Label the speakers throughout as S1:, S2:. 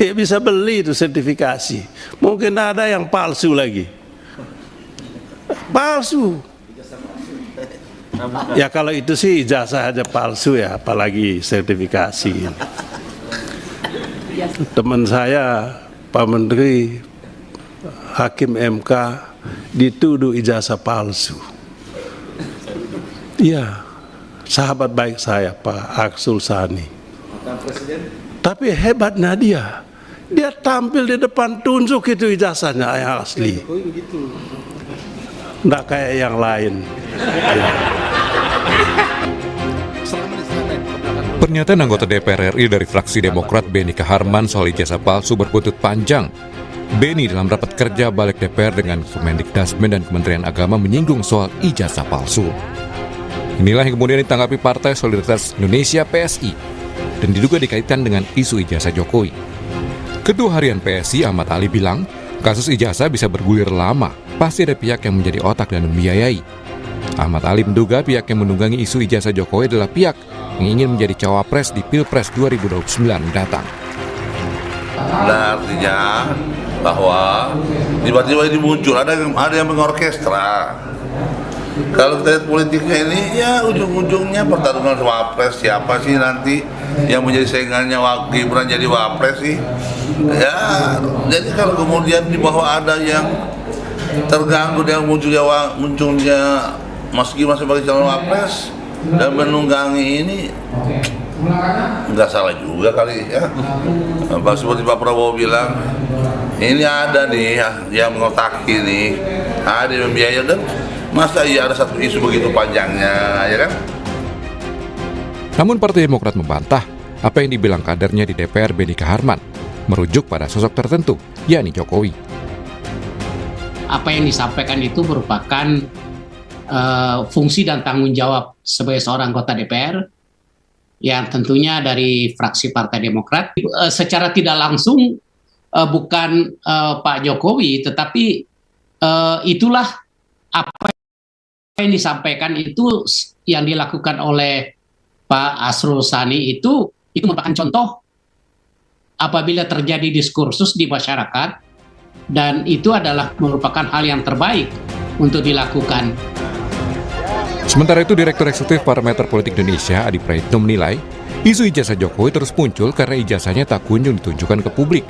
S1: Ya bisa beli itu sertifikasi. Mungkin ada yang palsu lagi. Palsu. Ya kalau itu sih ijazah aja palsu ya, apalagi sertifikasi. Teman saya, Pak Menteri, Hakim MK, dituduh ijazah palsu. Iya, sahabat baik saya Pak Arsul Sani. Tapi hebatnya dia tampil di depan, tunjuk itu ijazahnya yang asli. Nggak kayak yang lain. Ya.
S2: Pernyataan anggota DPR RI dari fraksi Demokrat Benny Kaharman soal ijazah palsu berbuntut panjang. Benny dalam rapat kerja balik DPR dengan Kemendikbudrismen dan Kementerian Agama menyinggung soal ijazah palsu. Inilah yang kemudian ditanggapi Partai Solidaritas Indonesia (PSI) dan diduga dikaitkan dengan isu ijazah Jokowi. Ketua Harian PSI Ahmad Ali bilang, kasus ijazah bisa bergulir lama, pasti ada pihak yang menjadi otak dan membiayai. Ahmad Ali menduga pihak yang menunggangi isu ijazah Jokowi adalah pihak yang ingin menjadi cawapres di Pilpres 2029 mendatang.
S3: Nah, artinya bahwa tiba-tiba ini muncul ada yang mengorkestra. Kalau kita lihat politiknya ini, ya ujung-ujungnya pertarungan wapres, siapa sih nanti yang menjadi saingannya Gibran jadi wapres sih? Ya, jadi kalau kemudian di bawah ada yang terganggu dengan munculnya Mas Gibran sebagai calon wapres dan menunggangi ini, nggak salah juga kali ya. Seperti Pak Prabowo bilang, ini ada nih yang mengotaki nih, ada yang membiayai, dan masa iya ada satu isu begitu panjangnya, ya kan?
S2: Namun Partai Demokrat membantah apa yang dibilang kadernya di DPR Benny Kaharman, merujuk pada sosok tertentu, yakni Jokowi.
S4: Apa yang disampaikan itu merupakan fungsi dan tanggung jawab sebagai seorang anggota DPR yang tentunya dari fraksi Partai Demokrat. Secara tidak langsung bukan Pak Jokowi, tetapi itulah apa yang disampaikan itu yang dilakukan oleh Pak Arsul Sani itu merupakan contoh apabila terjadi diskursus di masyarakat, dan itu adalah merupakan hal yang terbaik untuk dilakukan.
S2: Sementara itu, Direktur Eksekutif Parameter Politik Indonesia, Adi Praitno menilai, isu ijazah Jokowi terus muncul karena ijazahnya tak kunjung ditunjukkan ke publik.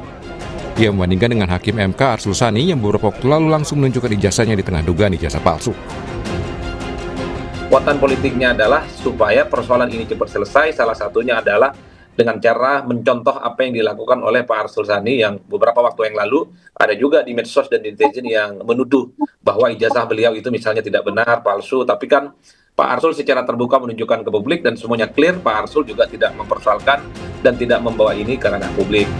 S2: Ia membandingkan dengan Hakim MK Arsul Sani yang beberapa waktu lalu langsung menunjukkan ijazahnya di tengah dugaan ijazah palsu.
S5: Kekuatan politiknya adalah supaya persoalan ini cepat selesai, salah satunya adalah dengan cara mencontoh apa yang dilakukan oleh Pak Arsul Sani yang beberapa waktu yang lalu ada juga di medsos dan di netizen yang menuduh bahwa ijazah beliau itu misalnya tidak benar, palsu, tapi kan Pak Arsul secara terbuka menunjukkan ke publik dan semuanya clear. Pak Arsul juga tidak mempersoalkan dan tidak membawa ini ke ranah publik.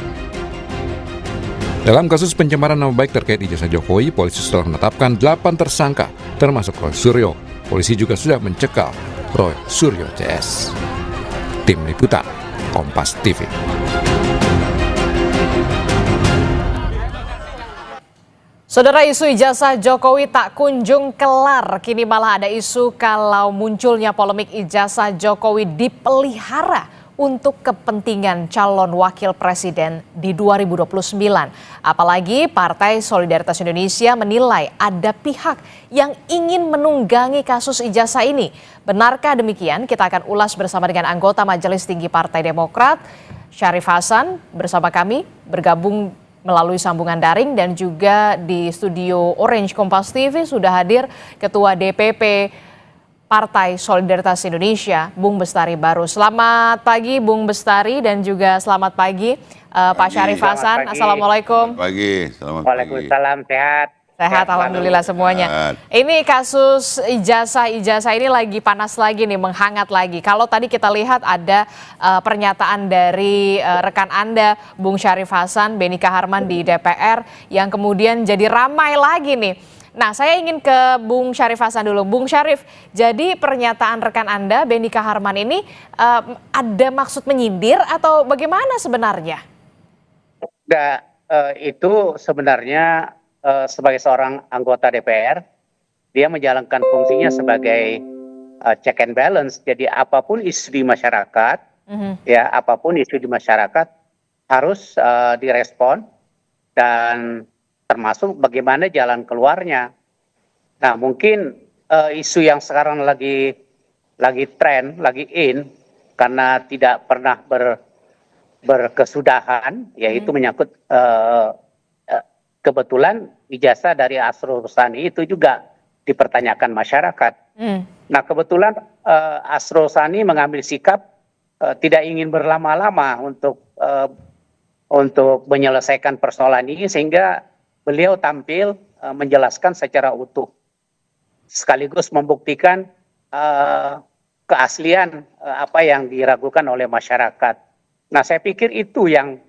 S2: Dalam kasus pencemaran nama baik terkait ijazah Jokowi, polisi telah menetapkan 8 tersangka, termasuk Roy Suryo. Polisi juga sudah mencekal Roy Suryo CS. Tim Liputan, Kompas TV.
S6: Saudara, isu ijazah Jokowi tak kunjung kelar. Kini malah ada isu kalau munculnya polemik ijazah Jokowi dipelihara untuk kepentingan calon wakil presiden di 2029. Apalagi Partai Solidaritas Indonesia menilai ada pihak yang ingin menunggangi kasus ijazah ini. Benarkah demikian? Kita akan ulas bersama dengan anggota Majelis Tinggi Partai Demokrat, Syarif Hasan, bersama kami bergabung melalui sambungan daring, dan juga di studio Orange Kompas TV sudah hadir Ketua DPP Partai Solidaritas Indonesia, Bung Bestari Barus. Selamat pagi Bung Bestari, dan juga selamat pagi Pak Syarif Hasan. Assalamualaikum.
S3: Selamat pagi.
S7: Waalaikumsalam, sehat.
S6: Sehat, alhamdulillah semuanya. Ini kasus ijazah ini lagi panas lagi nih, menghangat lagi. Kalau tadi kita lihat ada pernyataan dari rekan Anda, Bung Syarif Hasan, Benny Kaharman di DPR, yang kemudian jadi ramai lagi nih. Nah, saya ingin ke Bung Syarif Hasan dulu. Bung Syarif, jadi pernyataan rekan Anda, Benny Kaharman ini ada maksud menyindir atau bagaimana sebenarnya?
S7: Enggak, itu sebenarnya sebagai seorang anggota DPR, dia menjalankan fungsinya sebagai check and balance. Jadi apapun isu di masyarakat, ya apapun isu di masyarakat, harus direspon dan termasuk bagaimana jalan keluarnya. Nah, mungkin isu yang sekarang lagi tren, lagi in, karena tidak pernah berkesudahan, yaitu menyangkut kebetulan ijazah dari Asrul Sani itu juga dipertanyakan masyarakat. Nah, kebetulan Asrul Sani mengambil sikap tidak ingin berlama-lama untuk menyelesaikan persoalan ini, sehingga beliau tampil menjelaskan secara utuh, sekaligus membuktikan keaslian apa yang diragukan oleh masyarakat. Nah, saya pikir itu yang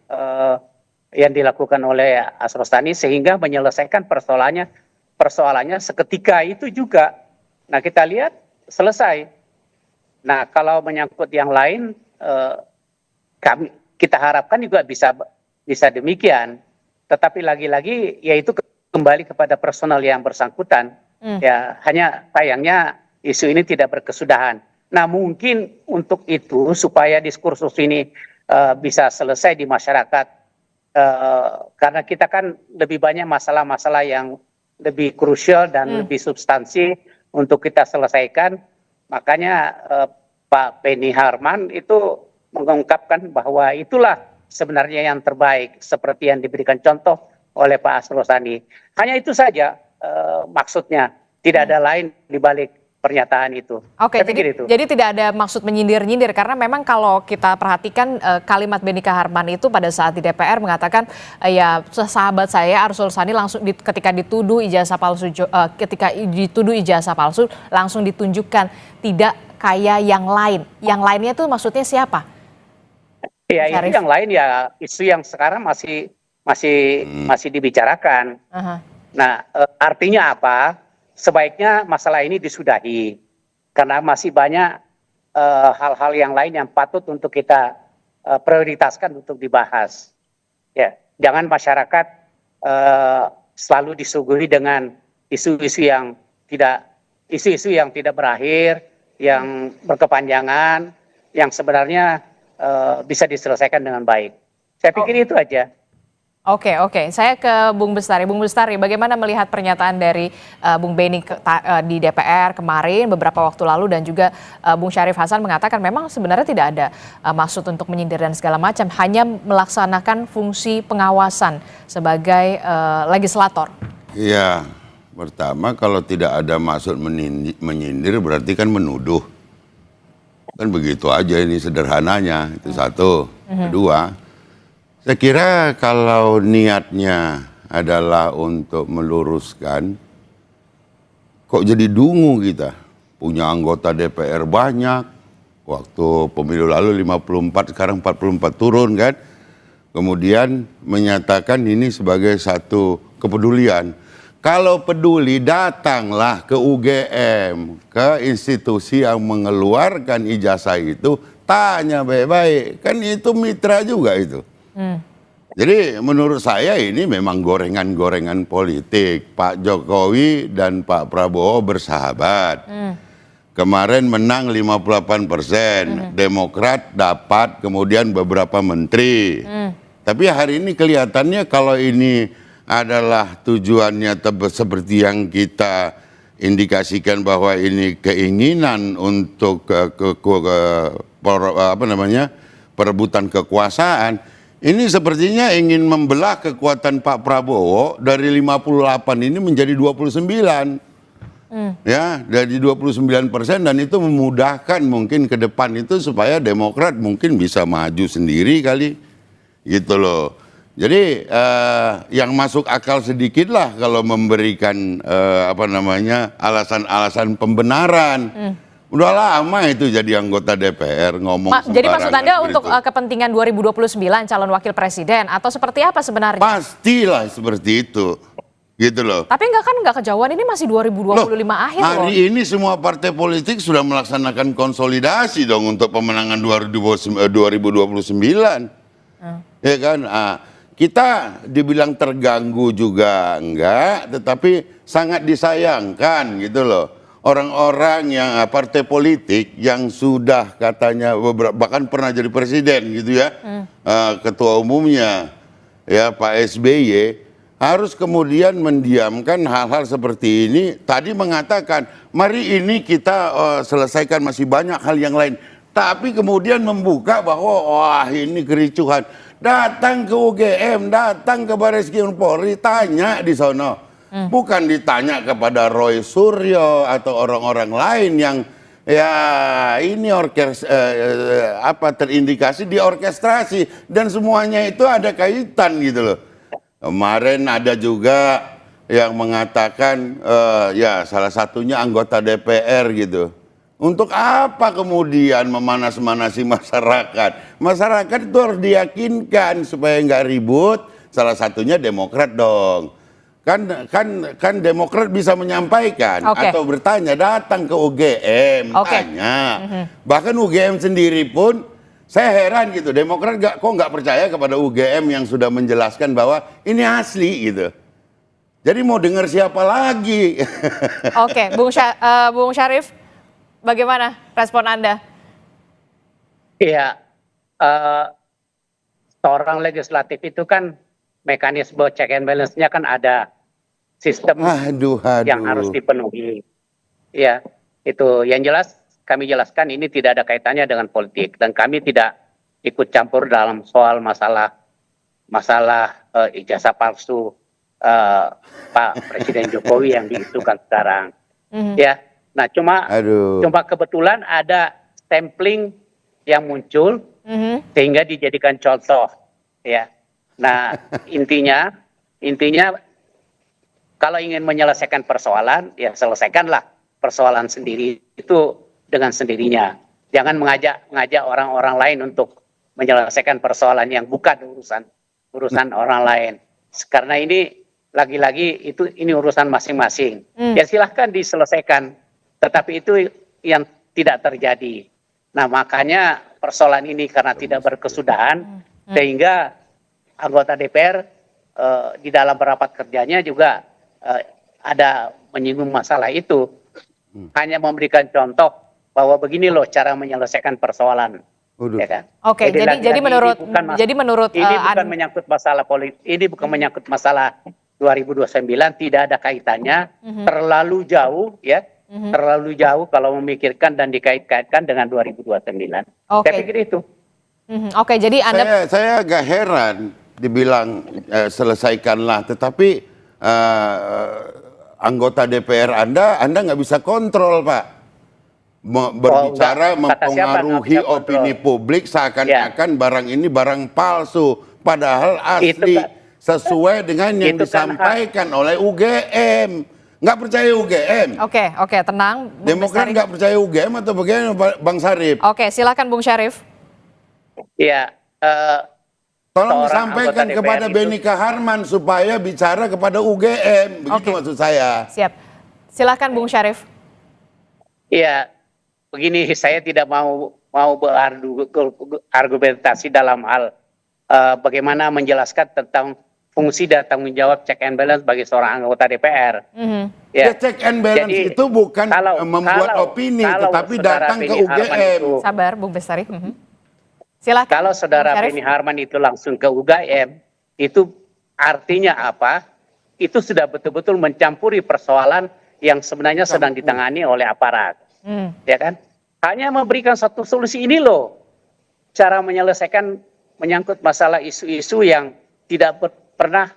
S7: dilakukan oleh Asrul Sani sehingga menyelesaikan persoalannya seketika itu juga. Nah, kita lihat selesai. Nah, kalau menyangkut yang lain, kita harapkan juga bisa demikian. Tetapi lagi-lagi yaitu kembali kepada personal yang bersangkutan. Ya, hanya sayangnya isu ini tidak berkesudahan. Nah, mungkin untuk itu supaya diskursus ini bisa selesai di masyarakat, karena kita kan lebih banyak masalah-masalah yang lebih krusial dan lebih substansi untuk kita selesaikan. Makanya Pak Beni Harman itu mengungkapkan bahwa itulah sebenarnya yang terbaik seperti yang diberikan contoh oleh Pak Asrul Sani. Hanya itu saja maksudnya, tidak ada lain di balik pernyataan itu.
S6: Oke, jadi tidak ada maksud menyindir-nyindir, karena memang kalau kita perhatikan kalimat Beni Harman itu pada saat di DPR mengatakan ya sahabat saya Asrul Sani langsung ketika dituduh ijazah palsu langsung ditunjukkan tidak kayak yang lain. Yang lainnya itu maksudnya siapa?
S7: Ya, itu yang lain ya isu yang sekarang masih dibicarakan. Nah, artinya apa? Sebaiknya masalah ini disudahi, karena masih banyak hal-hal yang lain yang patut untuk kita prioritaskan untuk dibahas. Ya, jangan masyarakat selalu disuguhi dengan isu-isu yang tidak berakhir, yang berkepanjangan, yang sebenarnya bisa diselesaikan dengan baik. Saya pikir itu aja.
S6: Oke. Saya ke Bung Bestari. Bung Bestari, bagaimana melihat pernyataan dari Bung Beni di DPR kemarin beberapa waktu lalu, dan juga Bung Syarif Hasan mengatakan memang sebenarnya tidak ada maksud untuk menyindir dan segala macam, hanya melaksanakan fungsi pengawasan sebagai legislator.
S8: Iya, pertama kalau tidak ada maksud menyindir berarti kan menuduh. Kan begitu aja, ini sederhananya, itu satu. Kedua, saya kira kalau niatnya adalah untuk meluruskan, kok jadi dungu kita? Punya anggota DPR banyak, waktu pemilu lalu 54, sekarang 44 turun kan? Kemudian menyatakan ini sebagai satu kepedulian. Kalau peduli, datanglah ke UGM, ke institusi yang mengeluarkan ijazah itu, tanya baik-baik. Kan itu mitra juga itu. Jadi menurut saya ini memang gorengan-gorengan politik. Pak Jokowi dan Pak Prabowo bersahabat. Kemarin menang 58%, Demokrat dapat kemudian beberapa menteri. Tapi hari ini kelihatannya kalau ini adalah tujuannya seperti yang kita indikasikan bahwa ini keinginan untuk perebutan kekuasaan. Ini sepertinya ingin membelah kekuatan Pak Prabowo dari 58 ini menjadi 29. Ya, dari 29%, dan itu memudahkan mungkin ke depan itu supaya Demokrat mungkin bisa maju sendiri kali. Gitu loh. Jadi yang masuk akal sedikit lah kalau memberikan alasan-alasan pembenaran. Udah lama itu jadi anggota DPR ngomong sembarangan.
S6: Jadi maksud Anda untuk kepentingan 2029 calon wakil presiden atau seperti apa sebenarnya?
S8: Pastilah seperti itu. Gitu loh.
S6: Tapi nggak kejauhan, ini masih 2025 akhir loh.
S8: Hari ini semua partai politik sudah melaksanakan konsolidasi dong untuk pemenangan 2029. Ya kan? Kita dibilang terganggu juga enggak, tetapi sangat disayangkan gitu loh. orang-orang yang partai politik yang sudah katanya bahkan pernah jadi presiden gitu ya, ketua umumnya ya Pak SBY harus kemudian mendiamkan hal-hal seperti ini. Tadi mengatakan mari ini kita selesaikan, masih banyak hal yang lain. Tapi kemudian membuka bahwa wah ini kericuhan. Datang ke UGM, datang ke Bareskrim Polri, tanya di sono. Bukan ditanya kepada Roy Suryo atau orang-orang lain yang ya ini terindikasi diorkestrasi dan semuanya itu ada kaitan gitu loh. Kemarin ada juga yang mengatakan ya salah satunya anggota DPR gitu. Untuk apa kemudian memanas-manasi masyarakat? Masyarakat itu harus diyakinkan supaya nggak ribut. Salah satunya Demokrat dong. Kan Demokrat bisa menyampaikan atau bertanya, datang ke UGM, tanya. Bahkan UGM sendiri pun saya heran gitu, Demokrat kok nggak percaya kepada UGM yang sudah menjelaskan bahwa ini asli gitu. Jadi mau dengar siapa lagi?
S6: Oke, Bung Syarif, bagaimana respon Anda?
S7: Iya, seorang legislatif itu kan mekanisme check and balance-nya kan ada sistem yang harus dipenuhi. Ya, itu yang jelas. Kami jelaskan ini tidak ada kaitannya dengan politik dan kami tidak ikut campur dalam soal masalah ijazah palsu Pak Presiden Jokowi yang diisukan sekarang. Ya, nah cuma kebetulan ada sampling yang muncul sehingga dijadikan contoh. Ya, nah intinya kalau ingin menyelesaikan persoalan ya selesaikanlah persoalan sendiri itu dengan sendirinya. Jangan mengajak orang-orang lain untuk menyelesaikan persoalan yang bukan urusan orang lain. Karena ini lagi-lagi ini urusan masing-masing. Ya silahkan diselesaikan. Tetapi itu yang tidak terjadi. Nah makanya persoalan ini karena tidak berkesudahan sehingga anggota DPR di dalam rapat kerjanya juga ada menyinggung masalah itu. Hanya memberikan contoh bahwa begini loh cara menyelesaikan persoalan. Ya kan?
S6: Oke, jadi menurut
S7: ini bukan menyangkut masalah politik, ini bukan menyangkut masalah 2029, tidak ada kaitannya, terlalu jauh ya, terlalu jauh kalau memikirkan dan dikait-kaitkan dengan 2029. Saya pikir itu.
S6: Oke, jadi Anda
S8: saya agak heran dibilang selesaikanlah, tetapi anggota DPR Anda nggak bisa kontrol, Pak. Berbicara mempengaruhi opini publik seakan-akan barang ini barang palsu, padahal asli sesuai dengan yang disampaikan oleh UGM. Nggak percaya UGM?
S6: Oke, tenang.
S8: Demokrat nggak percaya UGM atau bagaimana, Bang Syarif?
S6: Oke, silakan Bung Syarif.
S7: Iya.
S8: Tolong disampaikan kepada Beni Kaharman supaya bicara kepada UGM, begitu maksud saya.
S6: Siap. Silakan Bung Syarif.
S7: Iya. Begini, saya tidak mau berargumentasi dalam hal bagaimana menjelaskan tentang fungsi dan tanggung jawab check and balance bagi seorang anggota DPR.
S8: Ya, check and balance itu bukan membuat opini, tetapi datang ke UGM.
S6: Sabar, Bung Bestari. Silakan.
S7: Kalau saudara Beni Harman itu langsung ke UGM, itu artinya apa? Itu sudah betul-betul mencampuri persoalan yang sebenarnya sedang ditangani oleh aparat. Ya kan? Hanya memberikan satu solusi ini loh. Cara menyelesaikan menyangkut masalah isu-isu yang tidak pernah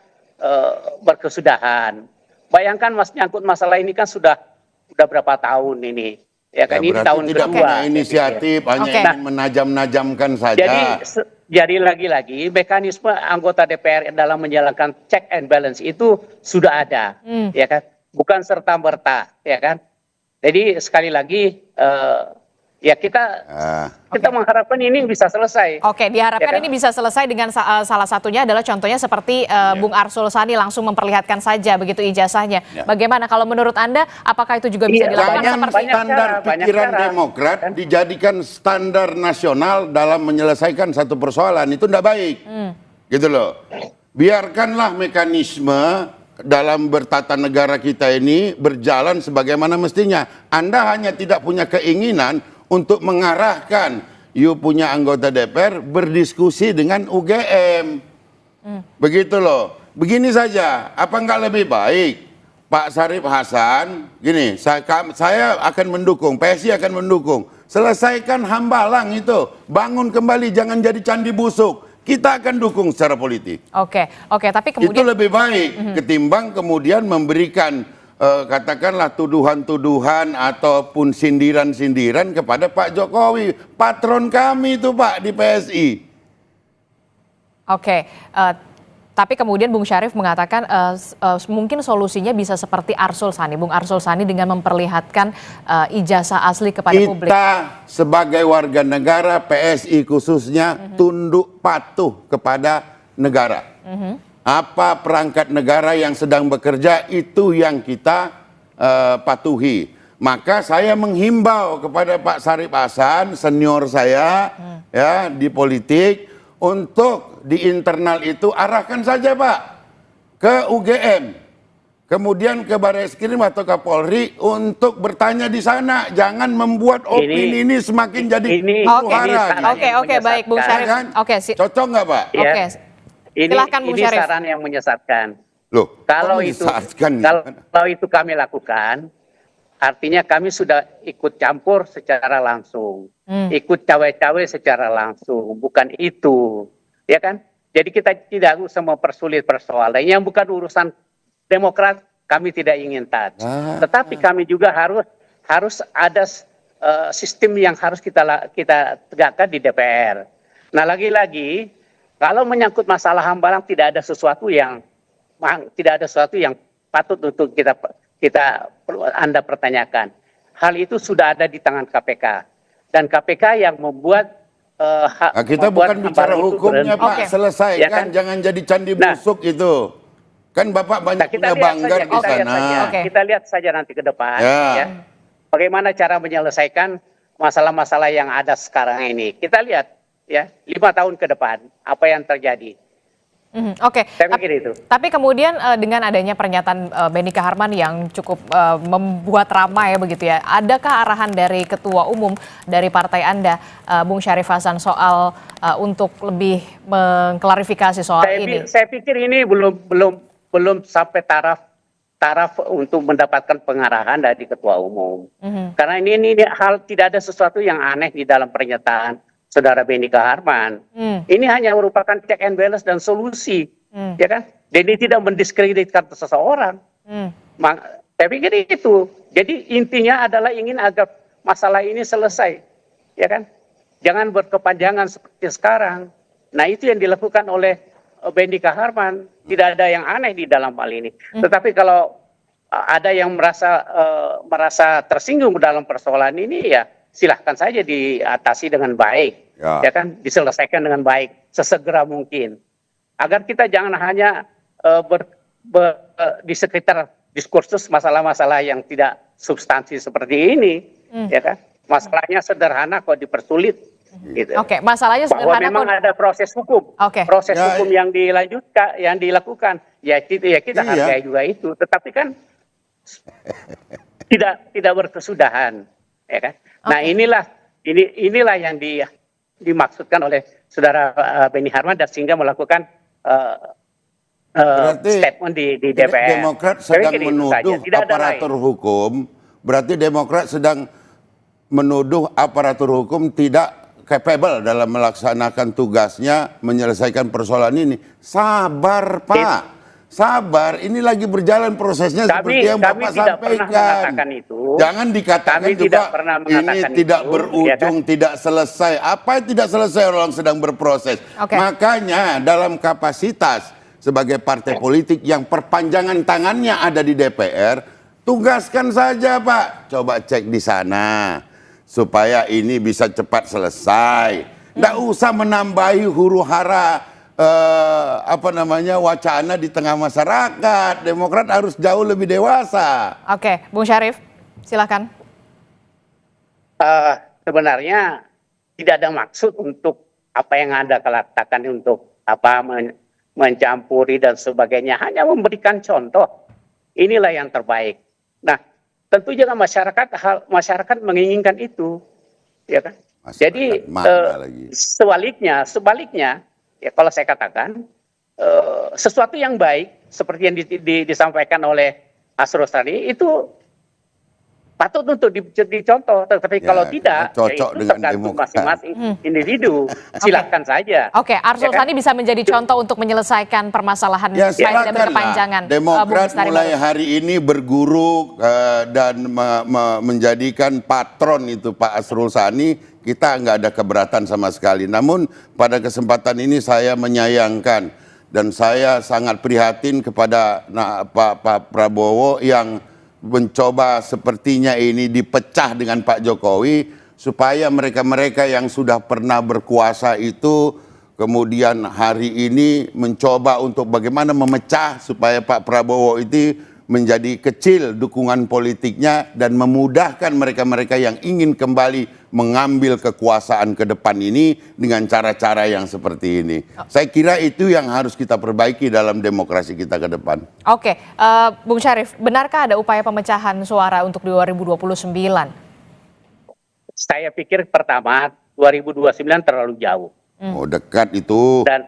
S7: berkesudahan. Bayangkan menyangkut masalah ini kan sudah berapa tahun ini. Ya kan, ini tahun kedua.
S8: Inisiatif hanya ingin menajam-najamkan saja.
S7: Jadi lagi-lagi mekanisme anggota DPR dalam menjalankan check and balance itu sudah ada, ya kan? Bukan serta-merta, ya kan? Jadi sekali lagi ya kita mengharapkan ini bisa selesai.
S6: Oke, diharapkan ini bisa selesai dengan salah satunya adalah contohnya seperti Bung Arsul Sani langsung memperlihatkan saja begitu ijazahnya. Bagaimana kalau menurut Anda, apakah itu juga bisa dilakukan seperti
S8: standar pikiran Demokrat dijadikan standar nasional dalam menyelesaikan satu persoalan itu tidak baik. Gitu loh. Biarkanlah mekanisme dalam bertata negara kita ini berjalan sebagaimana mestinya. Anda hanya tidak punya keinginan untuk mengarahkan you punya anggota DPR berdiskusi dengan UGM. Begitu loh. Begini saja, apa enggak lebih baik Pak Syarif Hasan, gini, saya akan mendukung, PSI akan mendukung. Selesaikan Hambalang itu, bangun kembali, jangan jadi candi busuk. Kita akan dukung secara politik.
S6: Oke, tapi kemudian
S8: itu lebih baik ketimbang kemudian memberikan katakanlah tuduhan-tuduhan ataupun sindiran-sindiran kepada Pak Jokowi, patron kami itu Pak di PSI.
S6: Oke, tapi kemudian Bung Syarif mengatakan mungkin solusinya bisa seperti Arsul Sani, Bung Arsul Sani dengan memperlihatkan ijazah asli kepada publik.
S8: Kita sebagai warga negara PSI khususnya tunduk patuh kepada negara. Apa perangkat negara yang sedang bekerja itu yang kita patuhi. Maka saya menghimbau kepada Pak Syarif Hasan, senior saya ya di politik, untuk di internal itu arahkan saja Pak ke UGM, kemudian ke Barreskrim atau Kapolri untuk bertanya di sana. Jangan membuat opini ini semakin jadi huru-hara.
S6: Oke, baik Bung Syarif.
S8: Kan? Cocok nggak Pak?
S6: Oke, silahkan Bung Syarif.
S7: Ini saran yang menyesatkan.
S8: Loh,
S7: kalau itu kami lakukan, artinya kami sudah ikut campur secara langsung, ikut cawe-cawe secara langsung, bukan itu, ya kan? Jadi kita tidak usah mempersulit persoalan yang bukan urusan Demokrat, kami tidak ingin touch. Tetapi kami juga harus ada sistem yang harus kita tegakkan di DPR. Nah lagi-lagi kalau menyangkut masalah Hambalang tidak ada sesuatu yang patut untuk Anda pertanyakan. Hal itu sudah ada di tangan KPK. Dan KPK yang membuat
S8: kita bukan bicara hukumnya Pak, selesaikan, ya kan? Jangan jadi candi busuk itu. Kan Bapak banyak punya banggar di sana.
S7: Kita lihat saja nanti ke depan. Ya. Bagaimana cara menyelesaikan masalah-masalah yang ada sekarang ini. Kita lihat ya 5 tahun ke depan apa yang terjadi. Saya pikir itu. Tapi kemudian dengan adanya pernyataan Benny Kaharman yang cukup membuat ramai begitu ya, adakah arahan dari Ketua Umum dari partai Anda, Bung Syarif Hasan, soal untuk lebih mengklarifikasi soal ini? Saya pikir ini belum sampai taraf untuk mendapatkan pengarahan dari Ketua Umum. Karena ini hal tidak ada sesuatu yang aneh di dalam pernyataan Saudara Benny Kaharman. Ini hanya merupakan check and balance dan solusi, ya kan? Jadi tidak mendiskreditkan seseorang. Saya pikir itu. Jadi intinya adalah ingin agar masalah ini selesai, ya kan? Jangan berkepanjangan seperti sekarang. Nah itu yang dilakukan oleh Benny Kaharman. Tidak ada yang aneh di dalam hal ini. Tetapi kalau ada yang merasa tersinggung dalam persoalan ini, ya silahkan saja diatasi dengan baik, ya kan, diselesaikan dengan baik, sesegera mungkin, agar kita jangan hanya di sekitar diskursus masalah-masalah yang tidak substansi seperti ini, ya kan, masalahnya sederhana kok dipersulit, gitu. Masalahnya sederhana. Bahwa memang ada proses hukum, proses hukum yang dilanjutkan, yang dilakukan, ya kita hargai juga itu, tetapi kan tidak berkesudahan, ya kan. Nah inilah yang dimaksudkan oleh Saudara Benny Kaharman dan sehingga melakukan statement di DPR.
S8: Demokrat sedang menuduh aparatur hukum, berarti Demokrat sedang menuduh aparatur hukum tidak capable dalam melaksanakan tugasnya menyelesaikan persoalan ini. Sabar Pak. Sabar, ini lagi berjalan prosesnya seperti yang Bapak sampaikan. Jangan dikatakan juga ini tidak berujung, tidak selesai. Apa yang tidak selesai, orang sedang berproses. Makanya dalam kapasitas sebagai partai politik yang perpanjangan tangannya ada di DPR, tugaskan saja Pak. Coba cek di sana supaya ini bisa cepat selesai. Nggak usah menambahi huru-hara wacana di tengah masyarakat. Demokrat harus jauh lebih dewasa.
S6: Bung Syarif, silakan.
S7: Sebenarnya tidak ada maksud untuk apa yang Anda katakan untuk mencampuri dan sebagainya, hanya memberikan contoh. Inilah yang terbaik. Nah, tentu juga masyarakat menginginkan itu, ya kan?
S8: Masyarakat
S7: Jadi
S8: lagi.
S7: sebaliknya, ya kalau saya katakan sesuatu yang baik seperti yang disampaikan oleh Mas Rosadi itu patut untuk dicontoh, tetapi kalau tidak,
S8: cocok
S7: ya itu
S8: dengan
S7: tergantung
S8: demokrasi.
S7: masing-masing individu. Silahkan saja.
S6: Oke, Arsul Sani bisa menjadi contoh untuk menyelesaikan permasalahan
S8: Ya
S6: supaya tidak
S8: silakanlah.
S6: berkepanjangan.
S8: Demokrat
S6: Bung Bestari
S8: mulai
S6: Barus.
S8: hari ini berguru dan menjadikan patron itu Pak Arsul Sani, kita nggak ada keberatan sama sekali. Namun pada kesempatan ini saya menyayangkan dan saya sangat prihatin kepada Pak Prabowo yang mencoba sepertinya ini dipecah dengan Pak Jokowi supaya mereka-mereka yang sudah pernah berkuasa itu kemudian hari ini mencoba untuk bagaimana memecah supaya Pak Prabowo itu menjadi kecil dukungan politiknya dan memudahkan mereka-mereka yang ingin kembali mengambil kekuasaan ke depan ini dengan cara-cara yang seperti ini. Saya kira itu yang harus kita perbaiki dalam demokrasi kita ke depan.
S6: Oke, Bung Syarif, benarkah ada upaya pemecahan suara untuk 2029?
S7: Saya pikir pertama 2029 terlalu jauh.
S8: Oh, dekat itu.
S7: Dan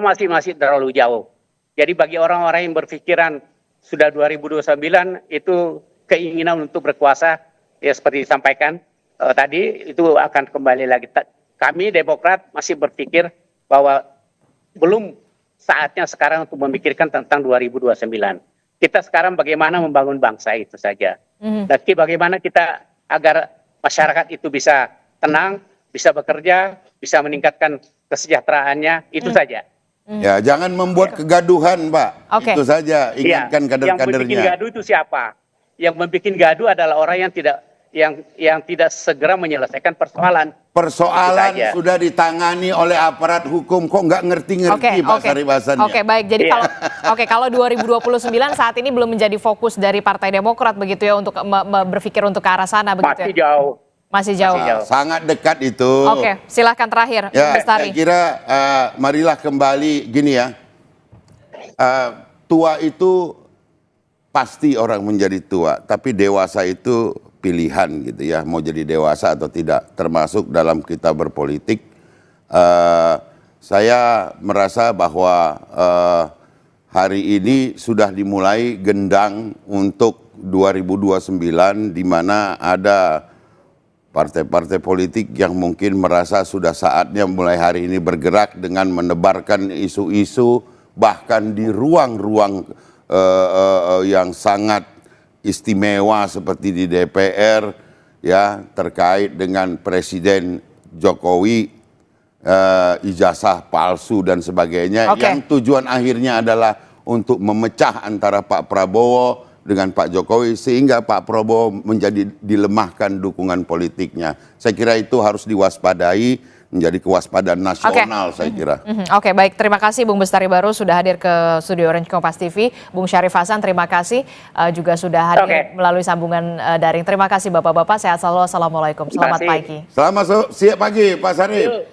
S7: masih terlalu jauh. Jadi bagi orang-orang yang berpikiran sudah 2029 itu keinginan untuk berkuasa, ya seperti disampaikan tadi, itu akan kembali lagi. Kami Demokrat masih berpikir bahwa belum saatnya sekarang untuk memikirkan tentang 2029. Kita sekarang bagaimana membangun bangsa itu saja. Dan bagaimana kita agar masyarakat itu bisa tenang, bisa bekerja, bisa meningkatkan kesejahteraannya, itu saja.
S8: Ya, jangan membuat kegaduhan, Pak.
S6: Oke.
S8: Itu saja, ingatkan
S7: Yang membuat
S8: kader-kadernya.
S7: gaduh itu siapa? Yang membuat gaduh adalah orang yang tidak segera menyelesaikan persoalan.
S8: Persoalan
S7: Itu saja.
S8: sudah ditangani oleh aparat hukum, kok nggak ngerti-ngerti Pak Sarif Hasan.
S6: Oke, baik. Jadi kalau 2029 saat ini belum menjadi fokus dari Partai Demokrat begitu ya untuk berpikir untuk ke arah sana begitu
S7: Masih
S6: ya?
S7: jauh.
S6: Masih jauh.
S8: Sangat dekat itu.
S6: Oke, silahkan terakhir,
S8: Ya,
S6: Bestari.
S8: saya kira marilah kembali gini ya. Tua itu pasti orang menjadi tua, tapi dewasa itu pilihan gitu ya, mau jadi dewasa atau tidak, termasuk dalam kita berpolitik. Saya merasa bahwa hari ini sudah dimulai gendang untuk 2029, di mana ada partai-partai politik yang mungkin merasa sudah saatnya mulai hari ini bergerak dengan menebarkan isu-isu, bahkan di ruang-ruang yang sangat istimewa seperti di DPR ya, terkait dengan Presiden Jokowi, ijazah palsu dan sebagainya, yang tujuan akhirnya adalah untuk memecah antara Pak Prabowo dengan Pak Jokowi sehingga Pak Prabowo menjadi dilemahkan dukungan politiknya. Saya kira itu harus diwaspadai, menjadi kewaspadaan nasional saya kira.
S6: Oke, baik. Terima kasih Bung Bestari Barus sudah hadir ke studio Orange Kompas TV. Bung Syarif Hasan, terima kasih juga sudah hadir melalui sambungan daring. Terima kasih Bapak-Bapak, sehat selalu. Assalamualaikum. Selamat pagi.
S8: Selamat siang pagi Pak Sarif.